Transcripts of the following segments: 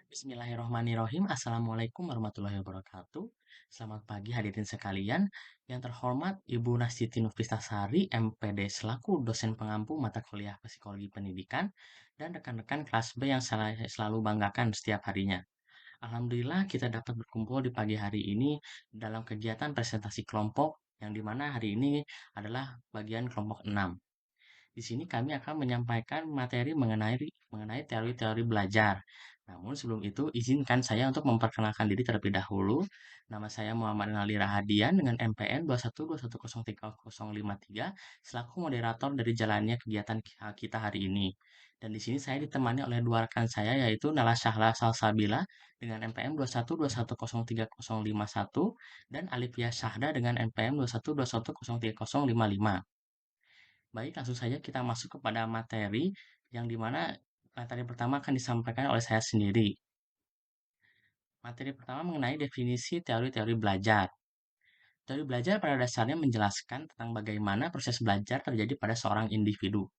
Bismillahirrohmanirrohim. Assalamualaikum warahmatullahi wabarakatuh. Selamat pagi hadirin sekalian. Yang terhormat Ibu Nastiti Nufistasari, MPD selaku dosen pengampu mata kuliah Psikologi Pendidikan dan rekan-rekan kelas B yang saya selalu banggakan setiap harinya. Alhamdulillah kita dapat berkumpul di pagi hari ini dalam kegiatan presentasi kelompok yang dimana hari ini adalah bagian kelompok 6. Di sini kami akan menyampaikan materi mengenai teori-teori belajar. Namun sebelum itu, izinkan saya untuk memperkenalkan diri terlebih dahulu. Nama saya Muhammad Ali Rahadian dengan MPN 212103053 selaku moderator dari jalannya kegiatan kita hari ini. Dan di sini saya ditemani oleh dua rekan saya yaitu Nala Syahla Salsabila dengan MPM 212103051 dan Alifia Syahda dengan MPM 212103055. Baik, langsung saja kita masuk kepada materi yang dimana materi pertama akan disampaikan oleh saya sendiri. Materi pertama mengenai definisi teori-teori belajar. Teori belajar pada dasarnya menjelaskan tentang bagaimana proses belajar terjadi pada seorang individu.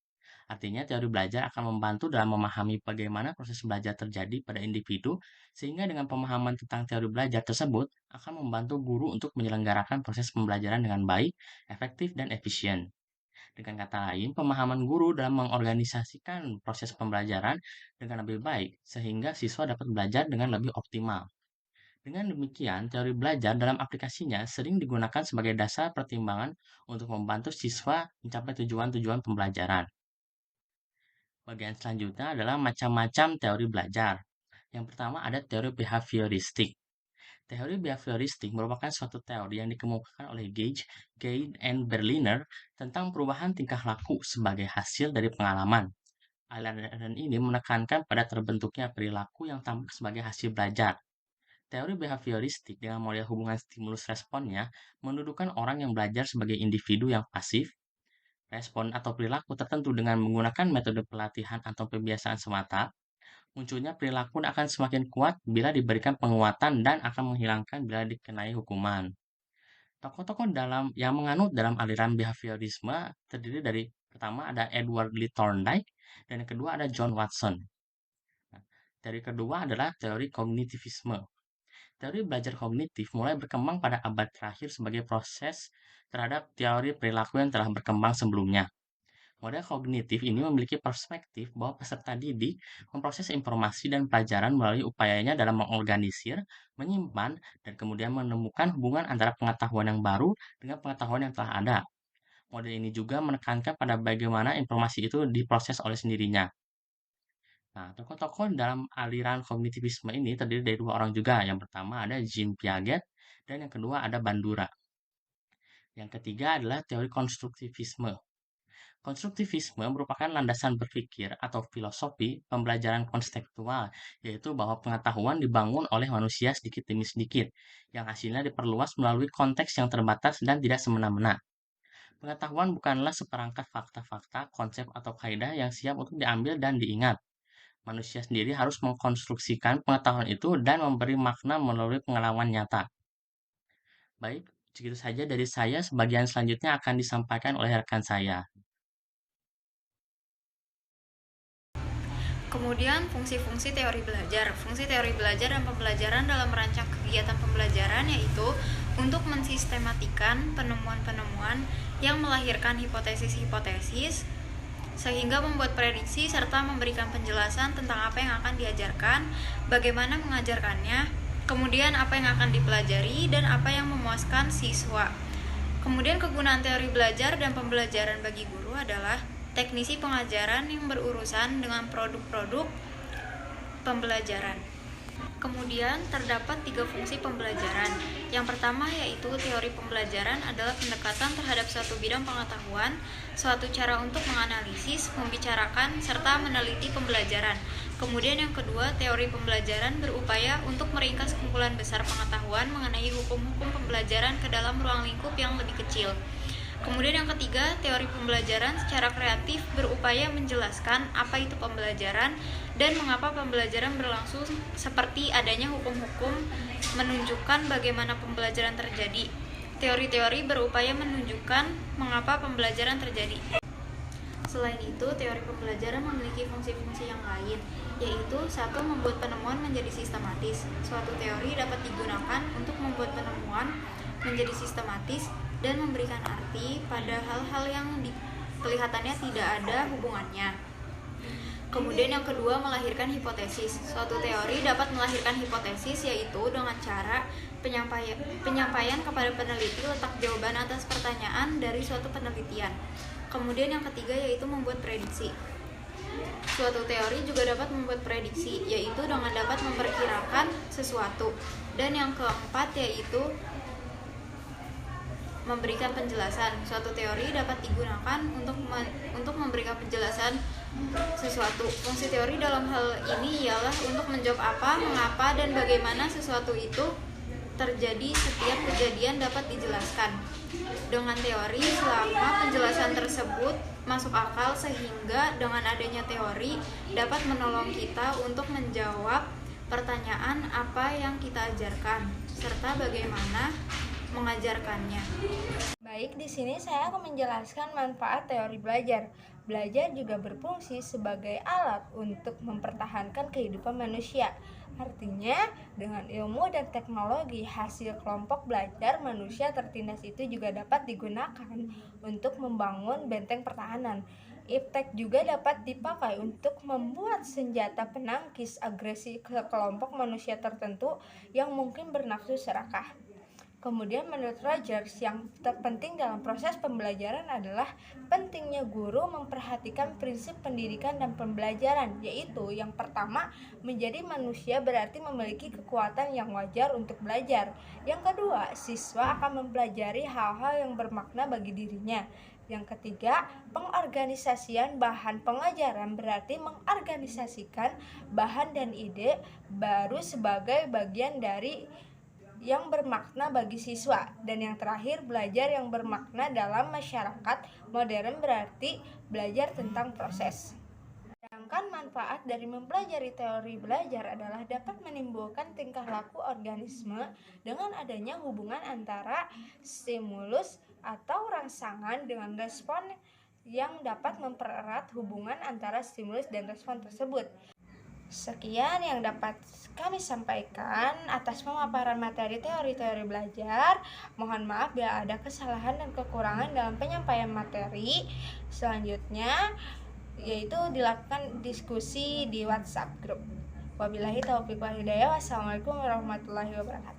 Artinya, teori belajar akan membantu dalam memahami bagaimana proses belajar terjadi pada individu, sehingga dengan pemahaman tentang teori belajar tersebut akan membantu guru untuk menyelenggarakan proses pembelajaran dengan baik, efektif, dan efisien. Dengan kata lain, pemahaman guru dalam mengorganisasikan proses pembelajaran dengan lebih baik, sehingga siswa dapat belajar dengan lebih optimal. Dengan demikian, teori belajar dalam aplikasinya sering digunakan sebagai dasar pertimbangan untuk membantu siswa mencapai tujuan-tujuan pembelajaran. Bagian selanjutnya adalah macam-macam teori belajar. Yang pertama ada teori behavioristik. Teori behavioristik merupakan suatu teori yang dikemukakan oleh Gage, Gade, and Berliner tentang perubahan tingkah laku sebagai hasil dari pengalaman. Aliran ini menekankan pada terbentuknya perilaku yang tampak sebagai hasil belajar. Teori behavioristik dengan model hubungan stimulus responnya mendudukan orang yang belajar sebagai individu yang pasif, respon atau perilaku tertentu dengan menggunakan metode pelatihan atau pembiasaan semata. Munculnya perilaku akan semakin kuat bila diberikan penguatan dan akan menghilangkan bila dikenai hukuman. Tokoh-tokoh yang menganut dalam aliran behaviorisme terdiri dari pertama ada Edward Lee Thorndike dan yang kedua ada John Watson. Nah, teori kedua adalah teori kognitivisme. Teori belajar kognitif mulai berkembang pada abad terakhir sebagai proses terhadap teori perilaku yang telah berkembang sebelumnya. Model kognitif ini memiliki perspektif bahwa peserta didik memproses informasi dan pelajaran melalui upayanya dalam mengorganisir, menyimpan, dan kemudian menemukan hubungan antara pengetahuan yang baru dengan pengetahuan yang telah ada. Model ini juga menekankan pada bagaimana informasi itu diproses oleh sendirinya. Nah, tokoh-tokoh dalam aliran kognitivisme ini terdiri dari dua orang juga. Yang pertama ada Jean Piaget dan yang kedua ada Bandura. Yang ketiga adalah teori konstruktivisme. Konstruktivisme merupakan landasan berpikir atau filosofi pembelajaran konseptual, yaitu bahwa pengetahuan dibangun oleh manusia sedikit demi sedikit, yang hasilnya diperluas melalui konteks yang terbatas dan tidak semena-mena. Pengetahuan bukanlah seperangkat fakta-fakta, konsep atau kaidah yang siap untuk diambil dan diingat. Manusia sendiri harus mengkonstruksikan pengetahuan itu dan memberi makna melalui pengalaman nyata. Baik, segitu saja dari saya. Sebagian selanjutnya akan disampaikan oleh rekan saya. Kemudian fungsi-fungsi teori belajar. Fungsi teori belajar dan pembelajaran dalam merancang kegiatan pembelajaran yaitu untuk mensistematikan penemuan-penemuan yang melahirkan hipotesis-hipotesis sehingga membuat prediksi serta memberikan penjelasan tentang apa yang akan diajarkan, bagaimana mengajarkannya, kemudian apa yang akan dipelajari dan apa yang memuaskan siswa. Kemudian kegunaan teori belajar dan pembelajaran bagi guru adalah teknisi pengajaran yang berurusan dengan produk-produk pembelajaran. Kemudian terdapat 3 fungsi pembelajaran. Yang pertama yaitu teori pembelajaran adalah pendekatan terhadap suatu bidang pengetahuan, suatu cara untuk menganalisis, membicarakan, serta meneliti pembelajaran. Kemudian yang kedua, teori pembelajaran berupaya untuk meringkas kumpulan besar pengetahuan mengenai hukum-hukum pembelajaran ke dalam ruang lingkup yang lebih kecil. Kemudian yang ketiga, teori pembelajaran secara kreatif berupaya menjelaskan apa itu pembelajaran dan mengapa pembelajaran berlangsung seperti adanya hukum-hukum menunjukkan bagaimana pembelajaran terjadi. Teori-teori berupaya menunjukkan mengapa pembelajaran terjadi. Selain itu, teori pembelajaran memiliki fungsi-fungsi yang lain, yaitu satu, membuat penemuan menjadi sistematis. Suatu teori dapat digunakan untuk membuat penemuan menjadi sistematis dan memberikan arti pada hal-hal yang kelihatannya tidak ada hubungannya. Kemudian yang kedua, melahirkan hipotesis. Suatu teori dapat melahirkan hipotesis, yaitu dengan cara penyampaian kepada peneliti letak jawaban atas pertanyaan dari suatu penelitian. Kemudian yang ketiga yaitu membuat prediksi. Suatu teori juga dapat membuat prediksi, yaitu dengan dapat memperkirakan sesuatu. Dan yang keempat yaitu memberikan penjelasan. Suatu teori dapat digunakan untuk memberikan penjelasan sesuatu. Fungsi teori dalam hal ini ialah untuk menjawab apa, mengapa, dan bagaimana sesuatu itu terjadi. Setiap kejadian dapat dijelaskan dengan teori selama penjelasan tersebut masuk akal, sehingga dengan adanya teori dapat menolong kita untuk menjawab pertanyaan apa yang kita ajarkan serta bagaimana mengajarkannya. Baik, di sini saya akan menjelaskan manfaat teori belajar. Belajar juga berfungsi sebagai alat untuk mempertahankan kehidupan manusia. Artinya, dengan ilmu dan teknologi hasil kelompok belajar, manusia tertindas itu juga dapat digunakan untuk membangun benteng pertahanan. Iptek juga dapat dipakai untuk membuat senjata penangkis agresi ke kelompok manusia tertentu yang mungkin bernafsu serakah. Kemudian menurut Rogers, yang terpenting dalam proses pembelajaran adalah pentingnya guru memperhatikan prinsip pendidikan dan pembelajaran, yaitu yang pertama, menjadi manusia berarti memiliki kekuatan yang wajar untuk belajar. Yang kedua, siswa akan mempelajari hal-hal yang bermakna bagi dirinya. Yang ketiga, pengorganisasian bahan pengajaran berarti mengorganisasikan bahan dan ide baru sebagai bagian dari yang bermakna bagi siswa. Dan yang terakhir, belajar yang bermakna dalam masyarakat modern berarti belajar tentang proses. Sedangkan manfaat dari mempelajari teori belajar adalah dapat menimbulkan tingkah laku organisme dengan adanya hubungan antara stimulus atau rangsangan dengan respon yang dapat mempererat hubungan antara stimulus dan respon tersebut. Sekian yang dapat kami sampaikan atas pemaparan materi teori-teori belajar. Mohon maaf bila ada kesalahan dan kekurangan dalam penyampaian materi. Selanjutnya yaitu dilakukan diskusi di WhatsApp group. Wabillahi taufiq wal hidayah. Wassalamualaikum warahmatullahi wabarakatuh.